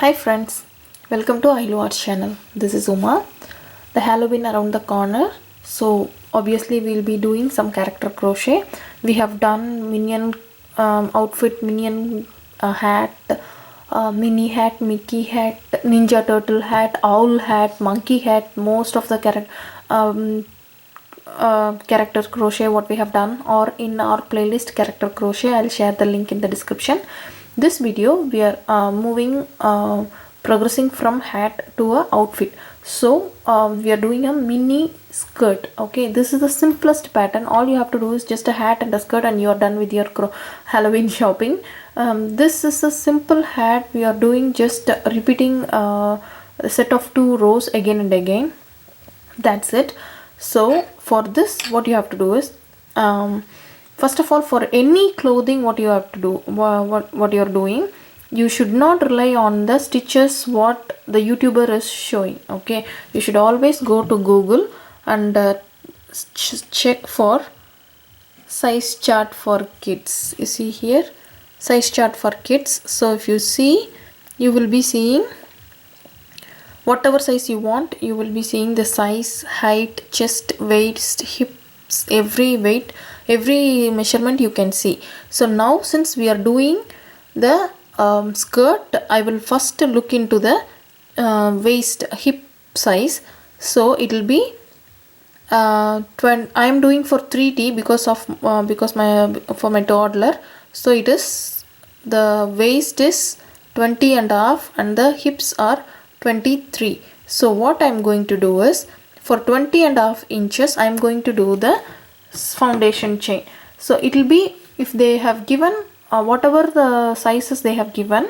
Hi friends, welcome to Ailu Arts channel. This is Uma. The Halloween around the corner. So obviously we'll be doing some character crochet. We have done minion outfit, minion hat, mini hat, Mickey hat, Ninja Turtle hat, owl hat, monkey hat. Most of the character crochet what we have done or in our playlist character crochet. I'll share the link in the description. This video we are progressing from hat to a outfit. So we are doing a mini skirt. Okay, this is the simplest pattern. All you have to do is just a hat and a skirt and you are done with your Halloween shopping. This is a simple hat. We are doing just repeating a set of 2 rows again and again. That's it. So for this what you have to do is first of all, for any clothing what you have to do, what you are doing, you should not rely on the stitches what the YouTuber is showing. Okay, you should always go to Google and check for size chart for kids. You see here, size chart for kids. So if you see, you will be seeing whatever size you want. You will be seeing the size, height, chest, waist, hips, every weight, every measurement you can see. So now since we are doing the skirt, I will first look into the waist, hip size. So it will be I am doing for 3T because for my toddler. So it is, the waist is 20.5 and the hips are 23. So what I am going to do is, for 20.5 inches I am going to do the foundation chain. So it will be, if they have given whatever the sizes they have given,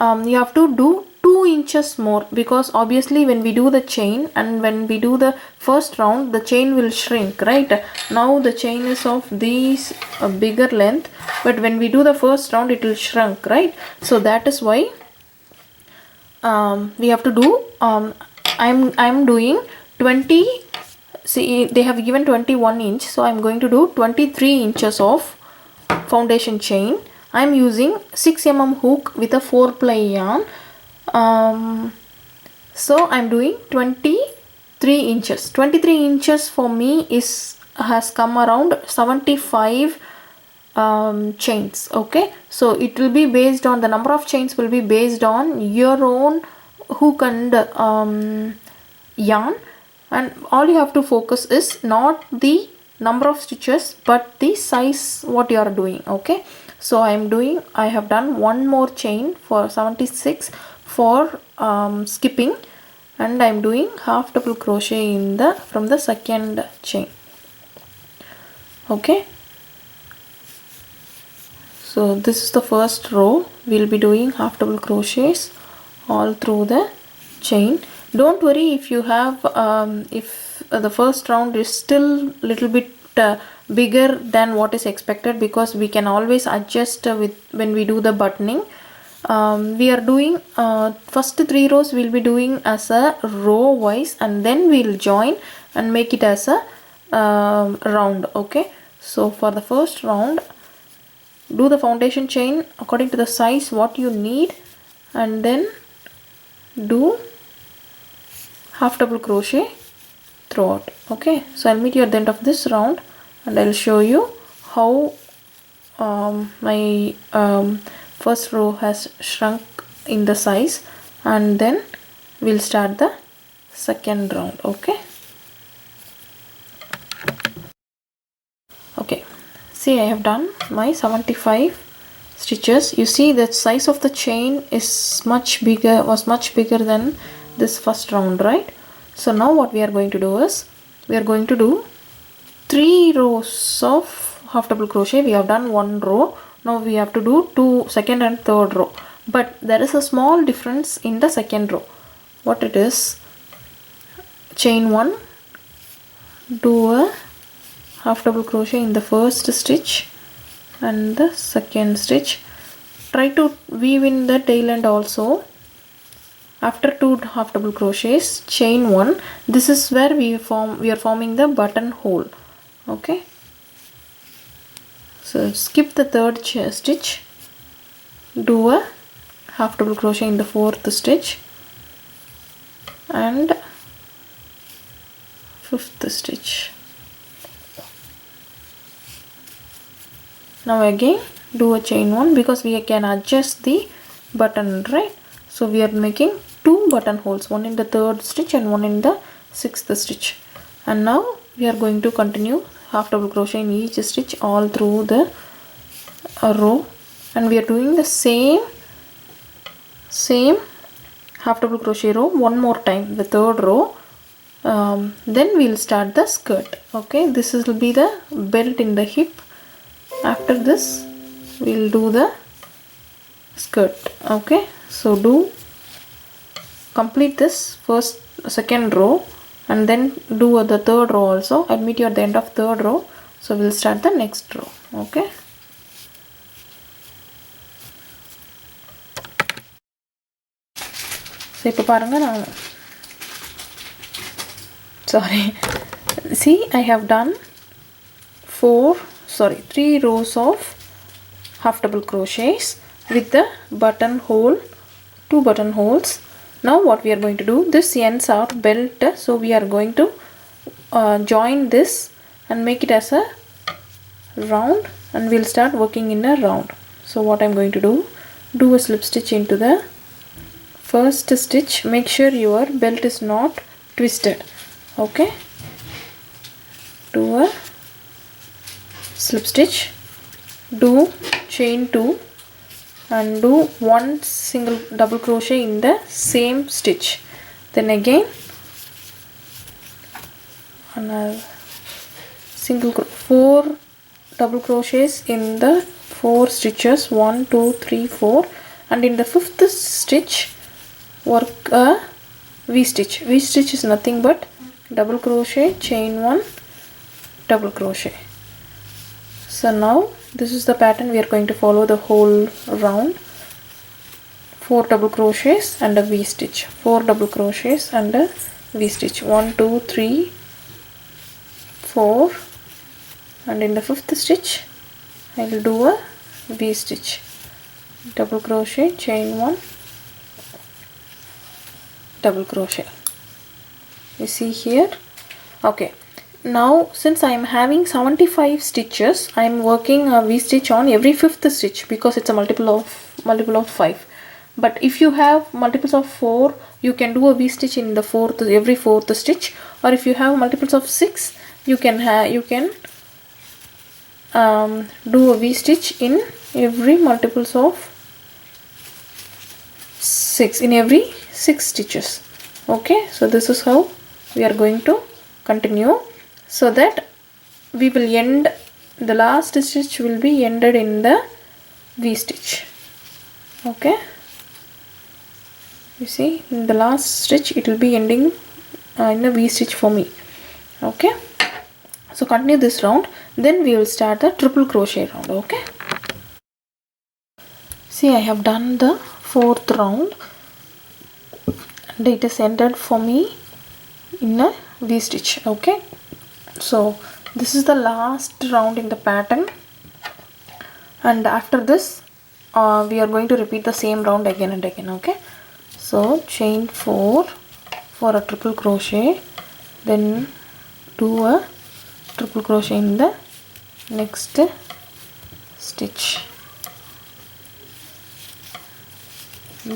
you have to do 2 inches more, because obviously when we do the chain and when we do the first round, the chain will shrink, right? Now the chain is of this bigger length, but when we do the first round it will shrink, right? So that is why we have to do I'm doing 20. See, they have given 21 inch, so I'm going to do 23 inches of foundation chain. I'm using 6 mm hook with a 4-ply yarn. So I'm doing 23 inches. 23 inches for me has come around 75 chains. Okay, so it will be based on, the number of chains will be based on your own hook and yarn, and all you have to focus is not the number of stitches but the size what you are doing. Okay, so I have done one more chain for 76 for skipping, and I'm doing half double crochet in the from the second chain. Okay, so this is the first row. We'll be doing half double crochets all through the chain. Don't worry if you have if the first round is still little bit bigger than what is expected, because we can always adjust with when we do the buttoning. We are doing first 3 rows we'll be doing as a row wise, and then we'll join and make it as a round. Okay, so for the first round, do the foundation chain according to the size what you need, and then do half double crochet throughout. Okay, so I'll meet you at the end of this round and I'll show you how my first row has shrunk in the size, and then we'll start the second round. Okay, see, I have done my 75 stitches. You see the size of the chain is much bigger, was much bigger than this first round, right? So now what we are going to do is, we are going to do 3 rows of half double crochet. We have done 1 row. Now we have to do second and third row, but there is a small difference in the second row. What it is, chain 1, do a half double crochet in the first stitch and the second stitch. Try to weave in the tail end also. After 2 half double crochets, chain 1. This is where we are forming the buttonhole. Okay, so skip the third stitch, do a half double crochet in the 4th stitch and 5th stitch. Now again do a chain 1 because we can adjust the button, right? So we are making 2 buttonholes, one in the 3rd stitch and one in the 6th stitch. And now we are going to continue half double crochet in each stitch all through the row, and we are doing the same half double crochet row one more time, the 3rd row. Then we'll start the skirt. Okay, this will be the belt in the hip. After this we'll do the skirt. Okay, so complete this second row and then do the 3rd row also. I'll meet you at the end of 3rd row. So we'll start the next row. Okay, so இப்போ பாருங்க நான் see, I have done 3 rows of half double crochets with the buttonhole, 2 buttonholes. Now what we are going to do, this ends our belt, so we are going to join this and make it as a round, and we'll start working in a round. So what I'm going to do a slip stitch into the first stitch. Make sure your belt is not twisted. Okay, do a slip stitch, do chain 2 and do 1 single double crochet in the same stitch. Then again another 4 double crochets in the 4 stitches, 1 2 3 4, and in the 5th stitch work a V-stitch. V-stitch is nothing but double crochet, chain 1, double crochet. So now this is the pattern we are going to follow the whole round. 4 double crochets and a V-stitch, 4 double crochets and a V-stitch, 1 2 3 4, and in the 5th stitch I will do a V-stitch, double crochet, chain 1, double crochet. You see here. Okay, now since I am having 75 stitches, I am working a V-stitch on every 5th stitch because it's a multiple of 5. But if you have multiples of 4, you can do a V-stitch in the every 4th stitch, or if you have multiples of 6, you can do a V-stitch in every multiples of 6 in every 6 stitches. Okay, so this is how we are going to continue, so that we will end, the last stitch will be ended in the V-stitch. Okay, you see, in the last stitch it will be ending in a V-stitch for me. Okay, so continue this round, then we will start the triple crochet round. Okay, see, I have done the 4th round and it is ended for me in a V-stitch. Okay, so this is the last round in the pattern, and after this we are going to repeat the same round again and again. Okay, so chain 4 for a triple crochet, then do a triple crochet in the next stitch,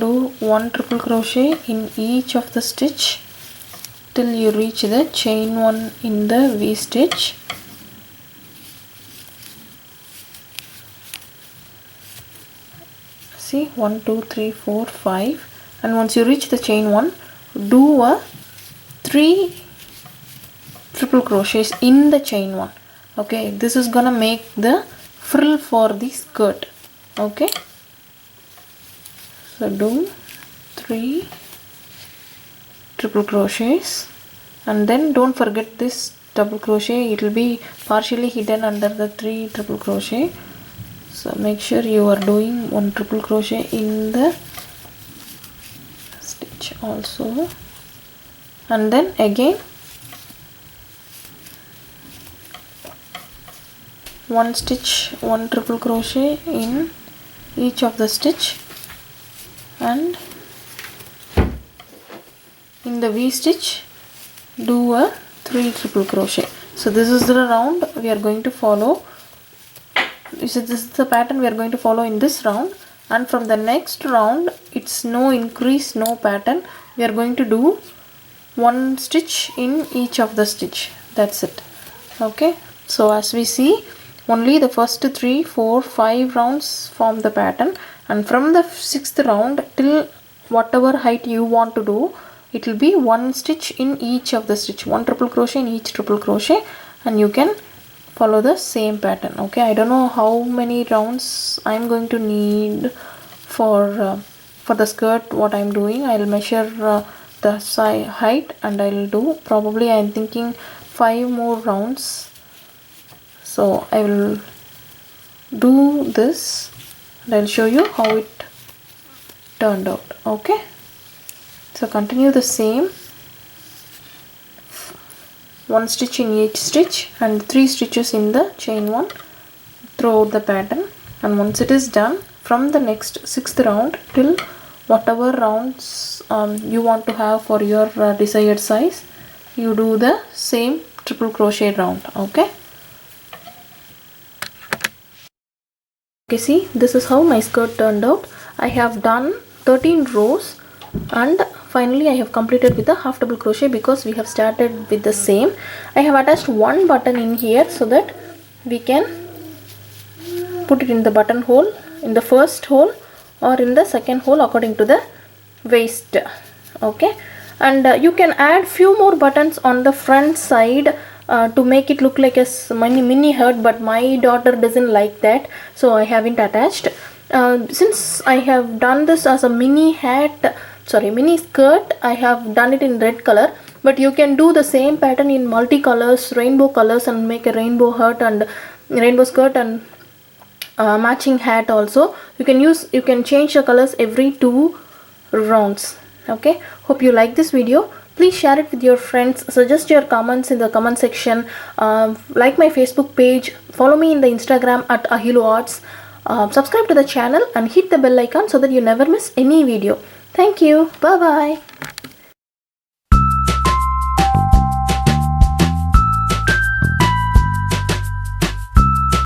do 1 triple crochet in each of the stitch till you reach the chain 1 in the V-stitch. See, 1 2 3 4 5, and once you reach the chain 1, do a 3 triple crochets in the chain 1. Okay, this is gonna make the frill for the skirt. Okay, so do 3 triple crochets, and then don't forget this double crochet, it will be partially hidden under the 3 triple crochet. So make sure you are doing 1 triple crochet in the stitch also, and then again 1 stitch, 1 triple crochet in each of the stitch, in the V stitch do a 3 triple crochet. So this is the round we are going to follow. This is the pattern we are going to follow in this round, and from the next round it's no increase, no pattern. We are going to do 1 stitch in each of the stitch. That's it. Okay, so as we see, only the first 3, 4, 5 rounds form the pattern, and from the 6th round till whatever height you want to do, it will be 1 stitch in each of the stitch, 1 triple crochet in each triple crochet, and you can follow the same pattern. Okay, I don't know how many rounds I'm going to need for the skirt. What I'm doing, I'll measure the side height and I'll do, probably I'm thinking 5 more rounds. So I will do this and I'll show you how it turned out. Okay, so continue the same, 1 stitch in each stitch and 3 stitches in the chain 1 throughout the pattern. And once it is done, from the next 6th round till whatever rounds you want to have for your desired size, you do the same triple crochet round. Okay, see, this is how my skirt turned out. I have done 13 rows and finally I have completed with a half double crochet because we have started with the same. I have attached one button in here so that we can put it in the buttonhole, in the first hole or in the second hole according to the waist. Okay, and you can add few more buttons on the front side to make it look like a mini heart, but my daughter doesn't like that, so I haven't attached. Since I have done this as a mini skirt, I have done it in red color, but you can do the same pattern in multicolors, rainbow colors, and make a rainbow heart and rainbow skirt and matching hat also. You can change the colors every 2 rounds. Okay, hope you like this video. Please share it with your friends, suggest your comments in the comment section, like my Facebook page, follow me in the Instagram at Ahilu Arts, subscribe to the channel and hit the bell icon so that you never miss any video. Thank you. Bye bye.